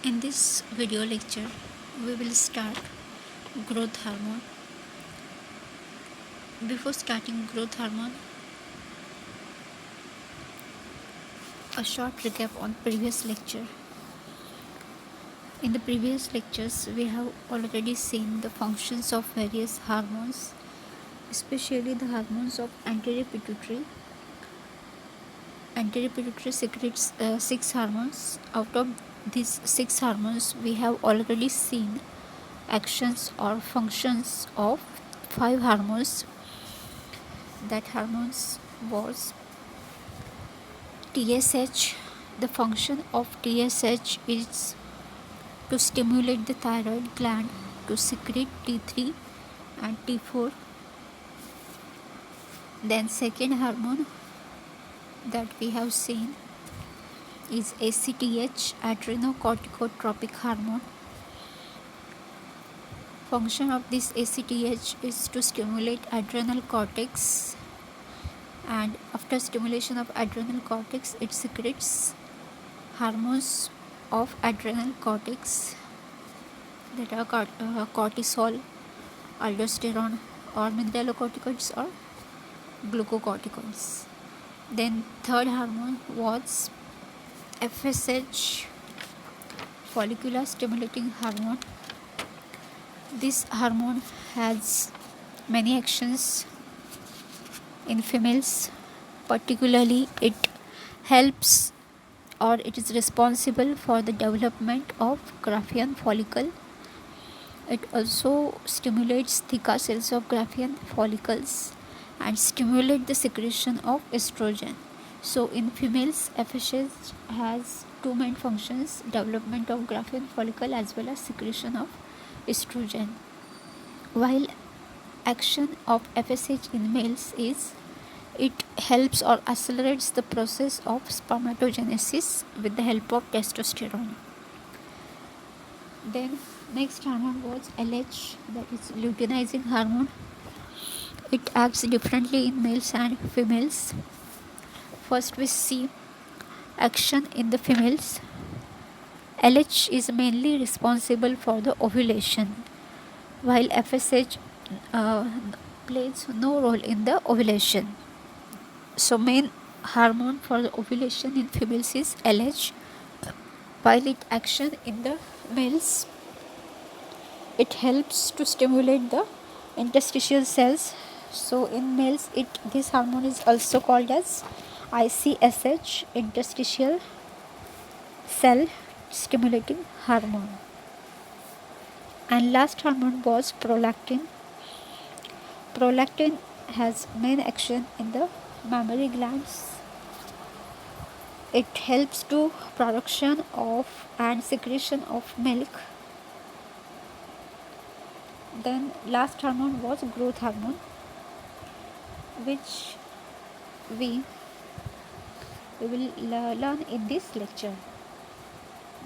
In this video lecture, we will start growth hormone. Before starting growth hormone, a short recap on previous lecture. In the previous lectures, we have already seen the functions of various hormones, especially the hormones of anterior pituitary. Anterior pituitary secretes 6 hormones. Out of these 6 hormones, we have already seen actions or functions of 5 hormones. That hormones was TSH. The function of TSH is to stimulate the thyroid gland to secrete T3 and T4. Then second hormone that we have seen is ACTH, adrenocorticotropic hormone. Function of this ACTH is to stimulate adrenal cortex, and after stimulation of adrenal cortex it secretes hormones of adrenal cortex that are cortisol, aldosterone, or mineralocorticoids or glucocorticoids. Then third hormone was FSH, follicular stimulating hormone. This hormone has many actions in females. Particularly, it helps or it is responsible for the development of Graafian follicle. It also stimulates theca cells of Graafian follicles and stimulate the secretion of estrogen. So in females, FSH has two main functions: development of Graafian follicle as well as secretion of estrogen. While action of FSH in males is it helps or accelerates the process of spermatogenesis with the help of testosterone. Then next hormone was LH, that is luteinizing hormone. It acts differently in males and females. First we see action in the females. LH is mainly responsible for the ovulation, while FSH plays no role in the ovulation. So main hormone for the ovulation in females is LH, while its action in the males, it helps to stimulate the interstitial cells. So in males, this hormone is also called as ICSH, interstitial cell stimulating hormone. And last hormone was prolactin. Prolactin has main action in the mammary glands. It helps to production of and secretion of milk. Then last hormone was growth hormone, which we will learn in this lecture.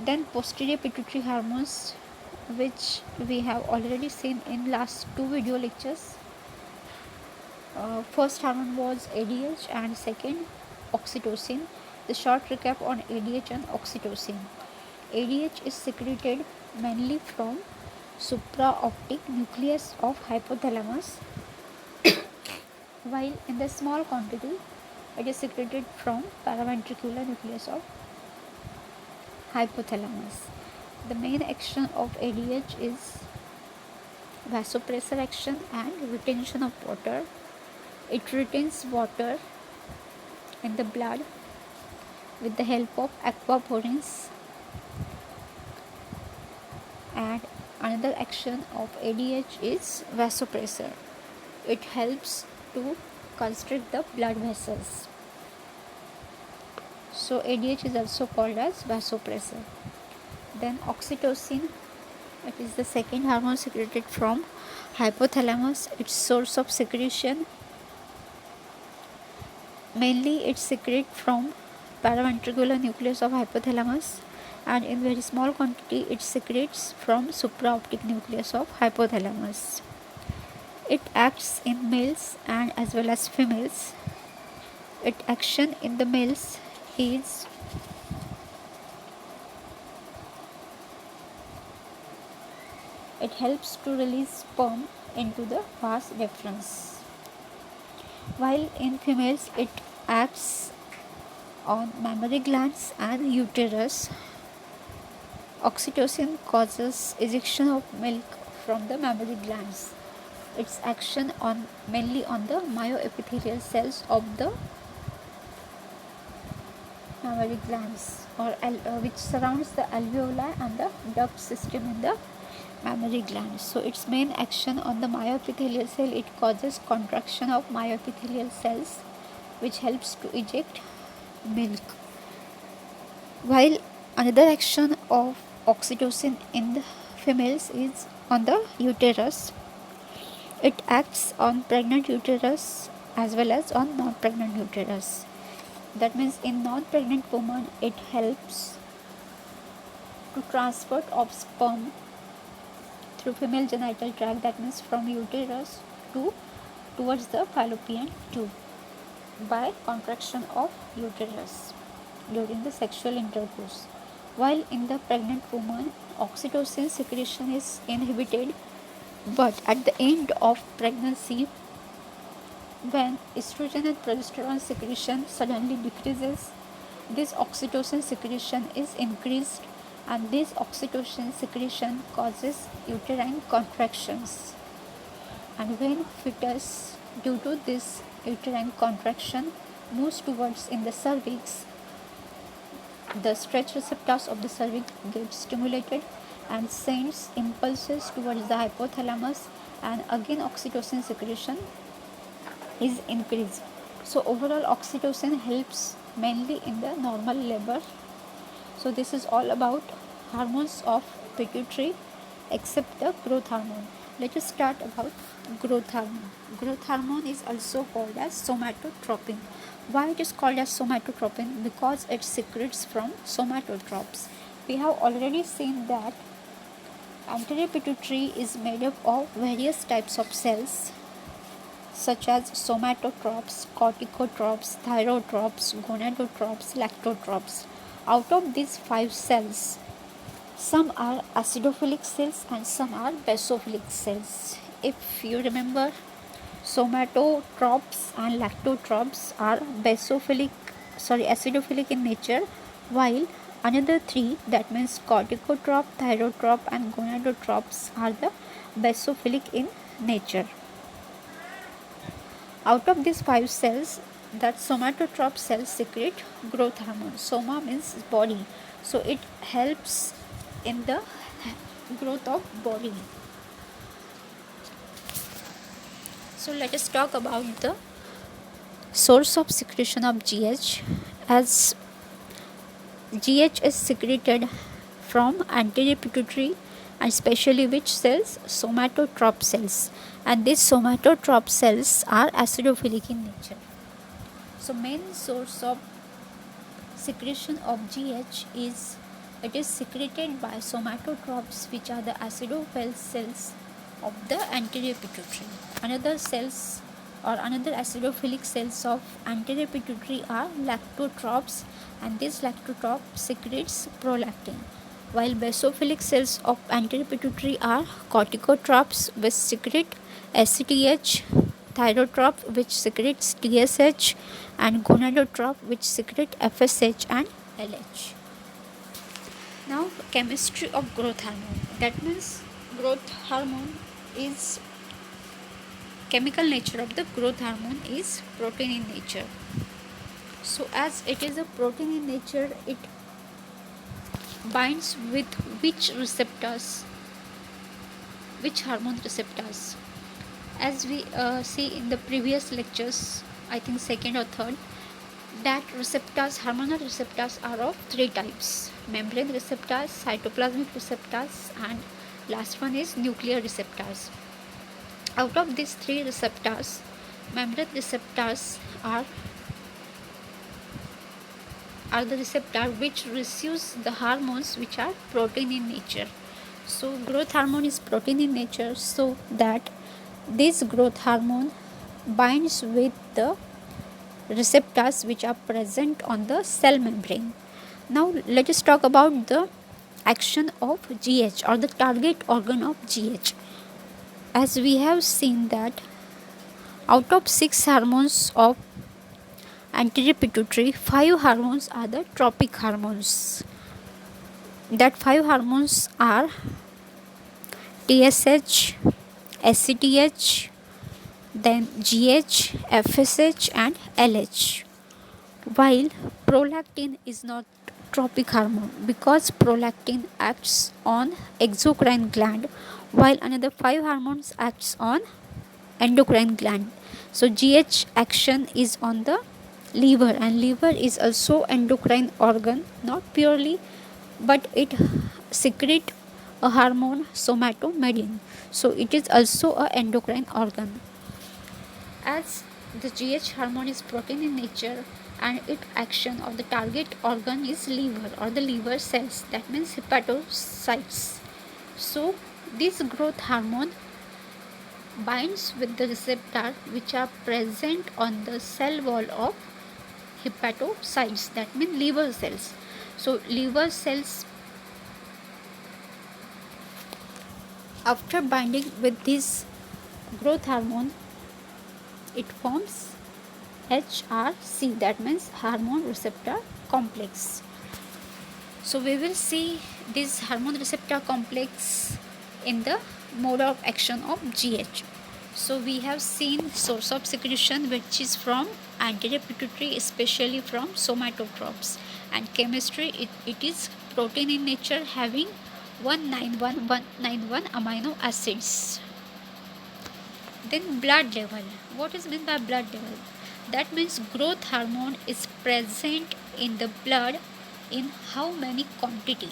Then posterior pituitary hormones, which we have already seen in last two video lectures. First hormone was ADH and second oxytocin. The short recap on ADH and oxytocin. ADH is secreted mainly from supraoptic nucleus of hypothalamus, while in the small quantity it is secreted from paraventricular nucleus of hypothalamus. The main action of ADH is vasopressor action and retention of water. It retains water in the blood with the help of aquaporins. And another action of ADH is vasopressor. It helps to constrict the blood vessels. So ADH is also called as vasopressor. Then oxytocin, it is the second hormone secreted from hypothalamus. Its source of secretion, mainly it secreted from paraventricular nucleus of hypothalamus, and in very small quantity it secretes from supraoptic nucleus of hypothalamus. It acts in males and as well as females. Its action in the males is It helps to release sperm into the vas deferens. While in females, it acts on mammary glands and uterus. Oxytocin causes ejection of milk from the mammary glands. Its action on mainly on the myoepithelial cells of the mammary glands which surrounds the alveoli and the duct system in the mammary glands. So its main action on the myoepithelial cell, it causes contraction of myoepithelial cells which helps to eject milk. While another action of oxytocin in the females is on the uterus. It acts on pregnant uterus as well as on non-pregnant uterus. That means in non-pregnant woman, it helps to transport of sperm through female genital tract, that means from uterus towards the fallopian tube by contraction of uterus during the sexual intercourse. While in the pregnant woman, oxytocin secretion is inhibited, but at the end of pregnancy, when estrogen and progesterone secretion suddenly decreases, this oxytocin secretion is increased, and this oxytocin secretion causes uterine contractions. And when fetus, due to this uterine contraction, moves towards in the cervix, the stretch receptors of the cervix get stimulated and sends impulses towards the hypothalamus, and again oxytocin secretion is increased. So overall oxytocin helps mainly in the normal labor. So this is all about hormones of pituitary except the growth hormone. Let us start about growth hormone. Growth hormone is also called as somatotropin. Why it is called as somatotropin? Because it secretes from somatotropes. We have already seen that anterior pituitary is made up of various types of cells such as somatotropes, corticotropes, thyrotropes, gonadotropes, lactotropes. Out of these 5 cells, some are acidophilic cells and some are basophilic cells. If you remember, somatotropes and lactotropes are acidophilic in nature, while another 3, that means corticotrope, thyrotrope and gonadotropes, are the basophilic in nature. Out of these 5 cells, that somatotrope cells secrete growth hormone. Soma means body, so it helps in the growth of body. So let us talk about the source of secretion of GH. As GH is secreted from anterior pituitary, and especially which cells? Somatotrope cells, and these somatotrope cells are acidophilic in nature. So main source of secretion of GH is secreted by somatotropes, which are the acidophil cells of the anterior pituitary. Another acidophilic cells of anterior pituitary are lactotropes, and this lactotrope secretes prolactin. While basophilic cells of anterior pituitary are corticotropes, which secrete ACTH, thyrotrope which secretes TSH, and gonadotrope which secrete FSH and LH. Now, chemistry of growth hormone. That means growth hormone is chemical nature of the growth hormone is protein in nature. So as it is a protein in nature, it binds with which receptors, which hormone receptors. As we see in the previous lectures, I think second or third, that receptors, hormonal receptors, are of 3 types: membrane receptors, cytoplasmic receptors, and last one is nuclear receptors. Out of these 3 receptors, membrane receptors are the receptor which receives the hormones which are protein in nature. So growth hormone is protein in nature, so that this growth hormone binds with the receptors which are present on the cell membrane. Now let us talk about the action of GH or the target organ of GH. As we have seen that out of 6 hormones of anterior pituitary, 5 hormones are the tropic hormones. That 5 hormones are TSH, ACTH, then GH, FSH and LH. While prolactin is not tropic hormone because prolactin acts on exocrine gland while another 5 hormones acts on endocrine gland. So GH action is on the liver, and liver is also endocrine organ, not purely, but it secrete a hormone somatomedin, so it is also a endocrine organ. As the GH hormone is protein in nature and its action of the target organ is liver or the liver cells, that means hepatocytes. So this growth hormone binds with the receptor which are present on the cell wall of hepatocytes, that means liver cells. So liver cells, after binding with this growth hormone, it forms HRC, that means hormone receptor complex. So we will see this hormone receptor complex in the mode of action of GH. So we have seen source of secretion which is from anterior pituitary, especially from somatotropes, and chemistry it is protein in nature having 191 amino acids. Then blood level. What is meant by blood level? That means growth hormone is present in the blood in how many quantity.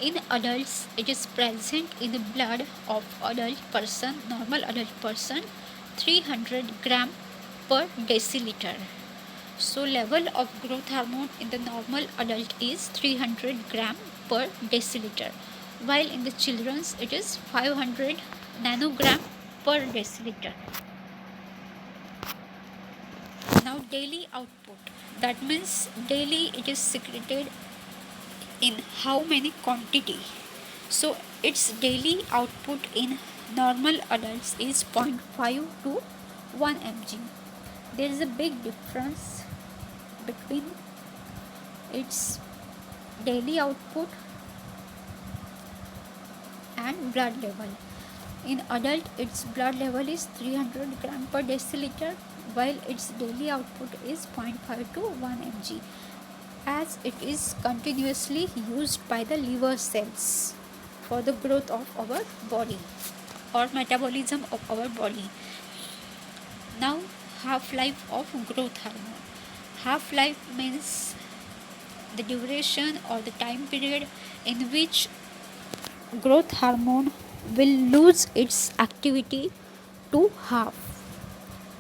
In adults, it is present in the blood of adult person, normal adult person, 300 gram per deciliter. So level of growth hormone in the normal adult is 300 gram per deciliter, while in the children's it is 500 nanogram per deciliter. Now daily output, that means daily it is secreted in how many quantity. So its daily output in normal adults is 0.5 to 1 mg. There is a big difference between its daily output and blood level. In adult, its blood level is 300 gram per deciliter, while its daily output is 0.5 to 1 mg, as it is continuously used by the liver cells for the growth of our body or metabolism of our body. Now, half-life of growth hormone. Half-life means the duration or the time period in which growth hormone will lose its activity to half.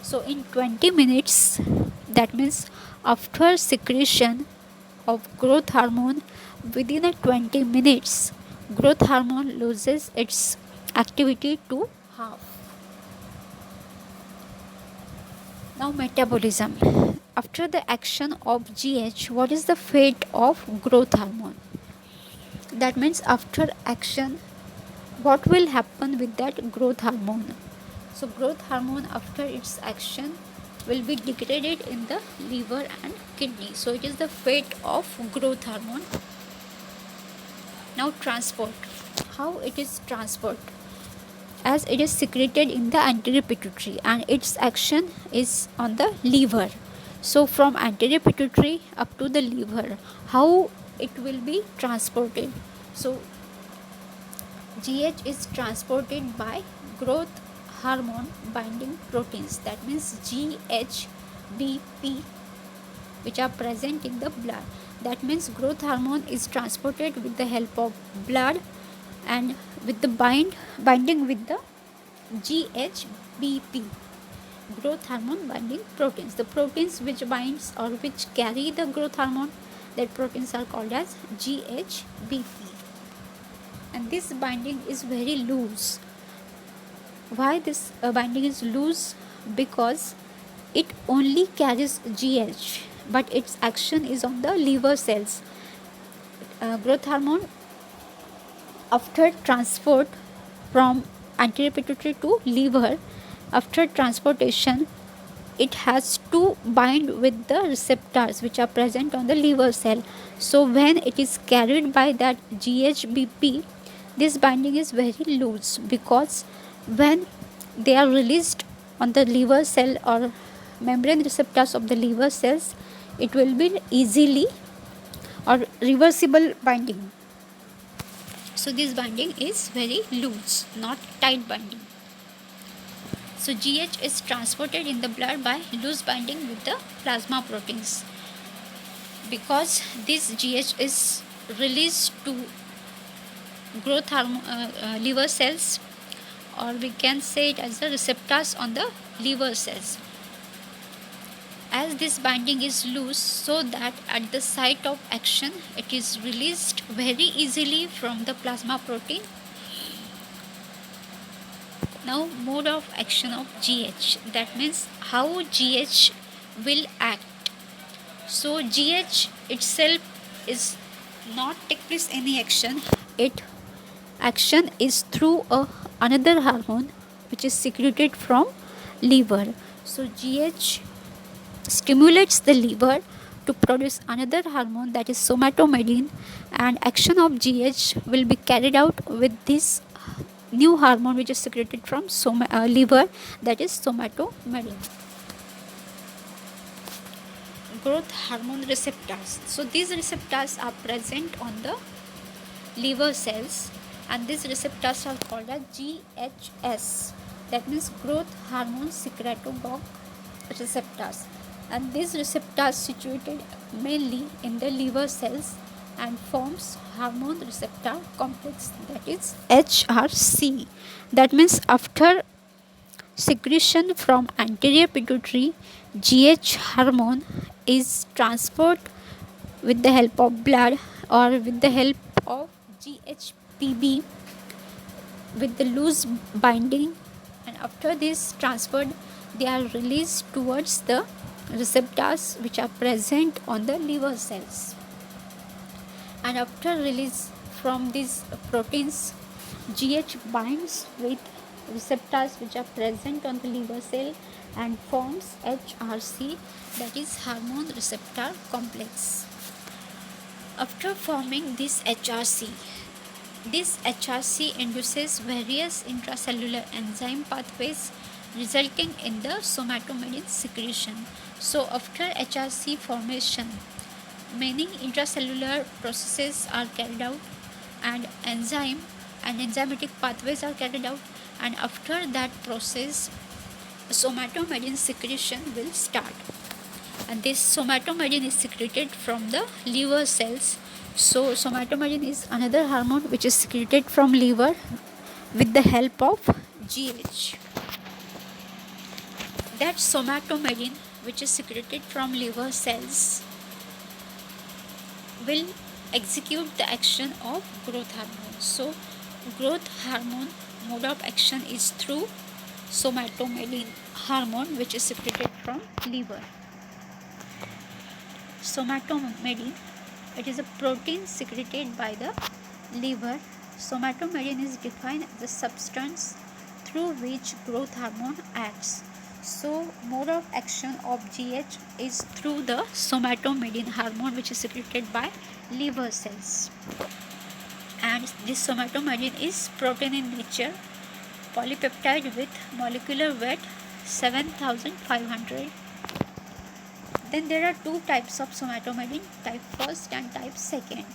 So in 20 minutes, that means after secretion of growth hormone, within a 20 minutes, growth hormone loses its activity to half. Now metabolism. After the action of GH, what is the fate of growth hormone? That means after action, what will happen with that growth hormone? So growth hormone after its action will be degraded in the liver and kidney. So it is the fate of growth hormone. Now transport. How it is transport? As it is secreted in the anterior pituitary and its action is on the liver. So from anterior pituitary up to the liver, how it will be transported? So GH is transported by growth hormone binding proteins, that means GHBP, which are present in the blood. That means growth hormone is transported with the help of blood and with the binding with the GHBP, growth hormone binding proteins. The proteins which binds or which carry the growth hormone, that proteins are called as GHBP, and this binding is very loose. Why this binding is loose? Because it only carries GH, but its action is on the liver cells. Growth hormone after transport from anterior pituitary to liver, after transportation, it has to bind with the receptors which are present on the liver cell. So when it is carried by that GHBP, this binding is very loose, because when they are released on the liver cell or membrane receptors of the liver cells, it will be easily or reversible binding. So this binding is very loose, not tight binding. So GH is transported in the blood by loose binding with the plasma proteins. Because this GH is released to growth liver cells, or we can say it as the receptors on the liver cells. As this binding is loose, so that at the site of action it is released very easily from the plasma protein. Now, mode of action of GH, that means how GH will act. So GH itself is not take place any action. It action is through another hormone which is secreted from liver. So GH stimulates the liver to produce another hormone, that is somatomedin, and action of GH will be carried out with this new hormone which is secreted from liver, that is somatomedin. Growth hormone receptors. So these receptors are present on the liver cells, and these receptors are called as GHS, that means growth hormone secretagogue receptors. And these receptors situated mainly in the liver cells and forms hormone receptor complex, that is HRC. That means after secretion from anterior pituitary, GH hormone is transferred with the help of blood or with the help of GHPB with the loose binding, and after this transferred, they are released towards the receptors which are present on the liver cells. And after release from these proteins, GH binds with receptors which are present on the liver cell and forms HRC, that is hormone receptor complex. After forming this HRC induces various intracellular enzyme pathways resulting in the somatomedin secretion. So after HRC formation, many intracellular processes are carried out, and enzymatic pathways are carried out, and after that process, somatomedin secretion will start. And this somatomedin is secreted from the liver cells. So somatomedin is another hormone which is secreted from liver with the help of GH. That somatomedin which is secreted from liver cells will execute the action of growth hormone. So growth hormone mode of action is through somatomedin hormone which is secreted from liver. Somatomedin, it is a protein secreted by the liver. Somatomedin is defined as the substance through which growth hormone acts. So mode of action of GH is through the somatomedin hormone which is secreted by liver cells. And this somatomedin is protein in nature, polypeptide with molecular weight 7500. Then there are two types of somatomedin, type 1st and type 2nd.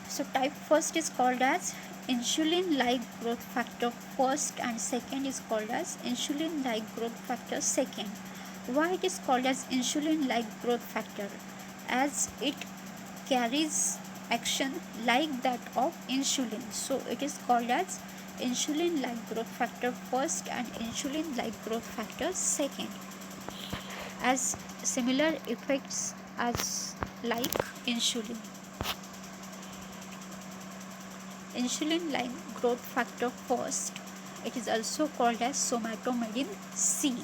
So type 1st is called as insulin-like growth factor 1st, and 2nd is called as insulin-like growth factor 2nd. Why it is called as insulin-like growth factor? As it carries action like that of insulin, so it is called as insulin-like growth factor 1st and insulin-like growth factor 2nd, as similar effects as like insulin. Insulin-like growth factor 1st, it is also called as somatomedin C,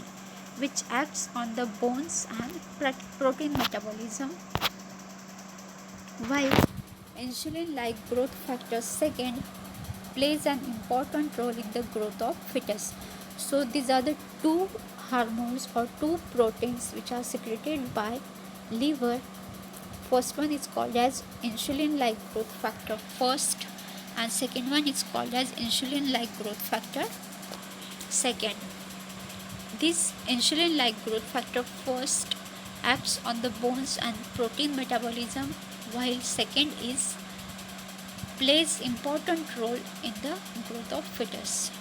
which acts on the bones and protein metabolism, while insulin like growth factor second plays an important role in the growth of fetus. So these are the two hormones or two proteins which are secreted by liver. First one is called as insulin like growth factor first, and second one is called as insulin like growth factor second. This insulin like growth factor first acts on the bones and protein metabolism, while second is plays important role in the growth of fetus.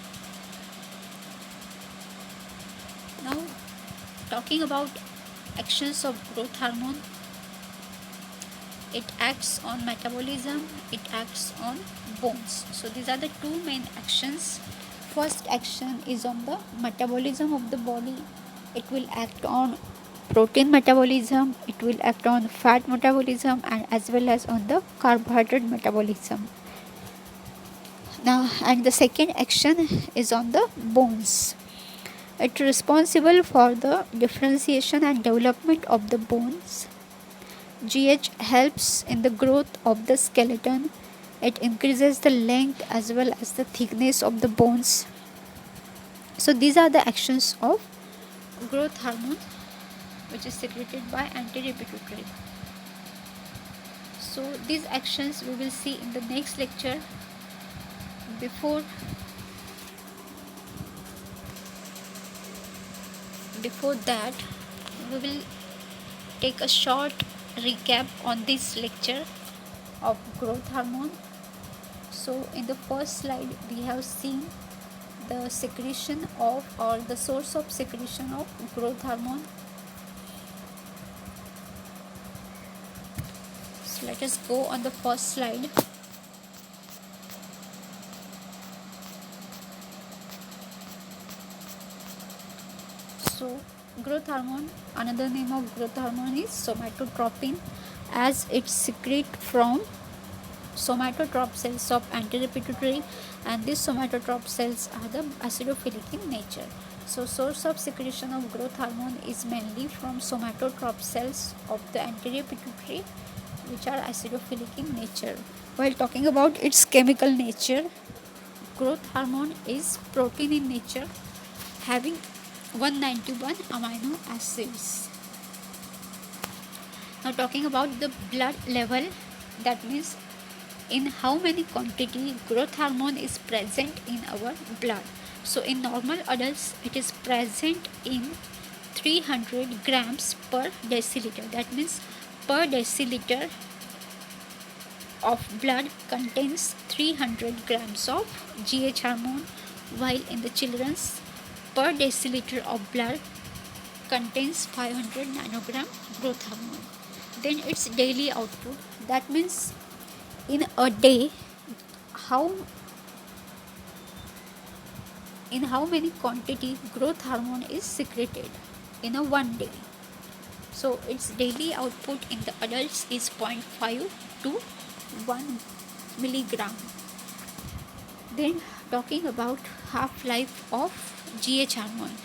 Now, talking about actions of growth hormone, it acts on metabolism, it acts on bones. So these are the two main actions. First action is on the metabolism of the body. It will act on protein metabolism, it will act on fat metabolism, and as well as on the carbohydrate metabolism. Now, and the second action is on the bones. It is responsible for the differentiation and development of the bones. GH helps in the growth of the skeleton. It increases the length as well as the thickness of the bones. So these are the actions of growth hormone which is secreted by anterior pituitary. So these actions we will see in the next lecture. Before that, we will take a short recap on this lecture of growth hormone. So in the first slide we have seen the secretion of or the source of secretion of growth hormone. So let us go on the first slide. So growth hormone, another name of growth hormone is somatotropin, as it secretes from somatotrop cells of anterior pituitary, and these somatotrop cells are the acidophilic in nature. So source of secretion of growth hormone is mainly from somatotrop cells of the anterior pituitary, which are acidophilic in nature. While talking about its chemical nature, growth hormone is protein in nature having 191 amino acids. Now talking about the blood level, that means in how many quantity growth hormone is present in our blood. So in normal adults it is present in 300 grams per deciliter. That means per deciliter of blood contains 300 grams of GH hormone, while in the children's per deciliter of blood contains 500 nanogram growth hormone. Then its daily output, that means in a day in how many quantity growth hormone is secreted in a one day. So its daily output in the adults is 0.5 to 1 milligram. Then talking about half-life of GH hormone.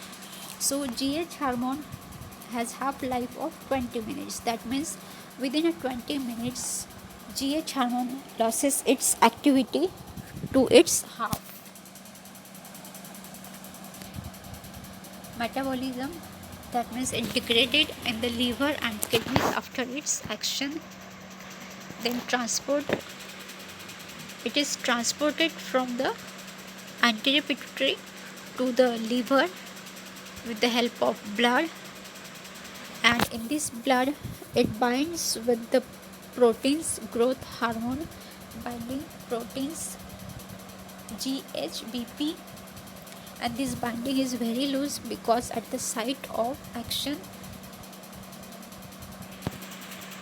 So GH hormone has half-life of 20 minutes. That means within a 20 minutes GH hormone loses its activity to its half. Metabolism, that means it degraded in the liver and kidneys after its action. Then it is transported from the anterior pituitary to the liver with the help of blood, and in this blood it binds with the proteins growth hormone binding proteins GHBP, and this binding is very loose because at the site of action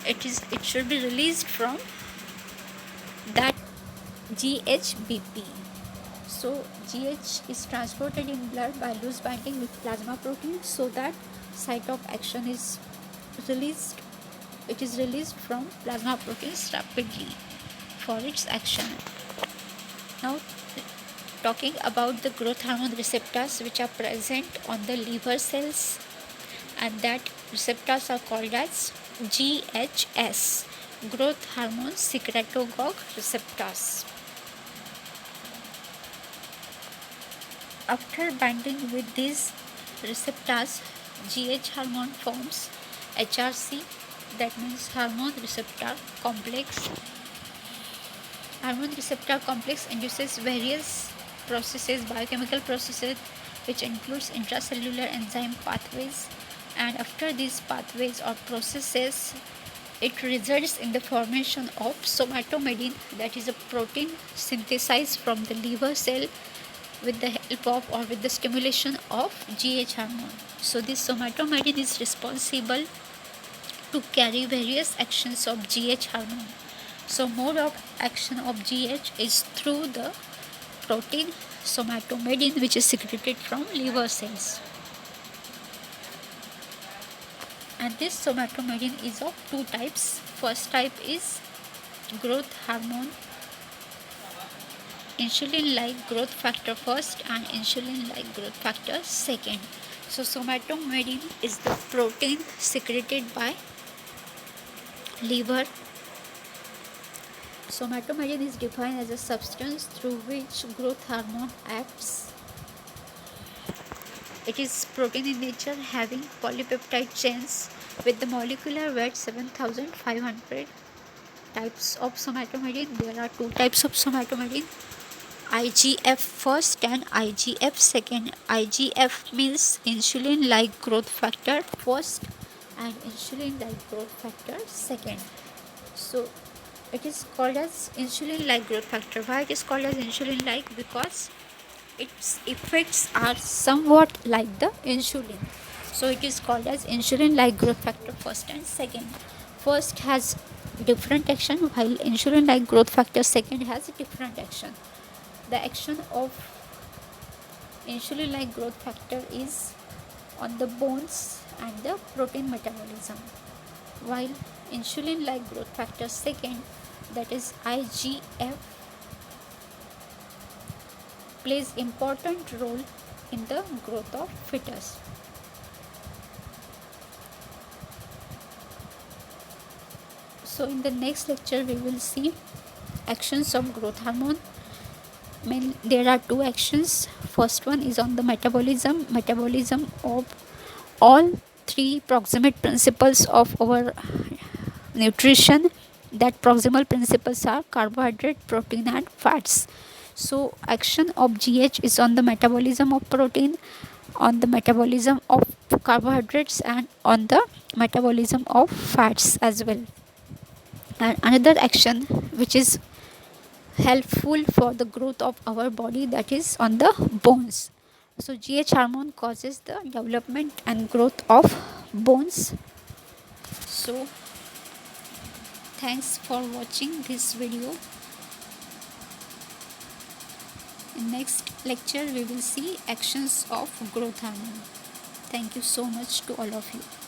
it should be released from that GHBP. So GH is transported in blood by loose binding with plasma protein, so that site of action is released. It is released from plasma proteins rapidly for its action. Now talking about the growth hormone receptors which are present on the liver cells, and that receptors are called as GHS, growth hormone secretagogue receptors. After binding with these receptors, GH hormone forms HRC, that means hormone receptor complex. Hormone receptor complex induces various processes, biochemical processes, which includes intracellular enzyme pathways, and after these pathways or processes, it results in the formation of somatomedin, that is a protein synthesized from the liver cell with the help of or with the stimulation of GH hormone. So this somatomedin is responsible to carry various actions of GH hormone. So mode of action of GH is through the protein somatomedin, which is secreted from liver cells. And this somatomedin is of two types. First type is growth hormone, insulin-like growth factor first and insulin-like growth factor second. So somatomedin is the protein secreted by liver. Somatomedin is defined as a substance through which growth hormone acts. It is protein in nature, having polypeptide chains with the molecular weight 7500. Types of somatomedin: there are two types of somatomedin, IGF first and IGF second. IGF means insulin like growth factor first and insulin like growth factor second. So it is called as insulin like growth factor. Why it is called as insulin like? Because its effects are somewhat like the insulin, so it is called as insulin like growth factor first and second. First has different action, while insulin like growth factor second has a different action. The action of insulin like growth factor is on the bones and the protein metabolism, while insulin like growth factor second, that is IGF, plays important role in the growth of fetus. So in the next lecture we will see actions of growth hormone. There are two actions. First one is on the metabolism of all three proximate principles of our nutrition. That proximal principles are carbohydrate, protein and fats. So action of GH is on the metabolism of protein, on the metabolism of carbohydrates and on the metabolism of fats as well. And another action which is helpful for the growth of our body, that is on the bones. So GH hormone causes the development and growth of bones. So thanks for watching this video. In next lecture we will see actions of growth hormone. Thank you so much to all of you.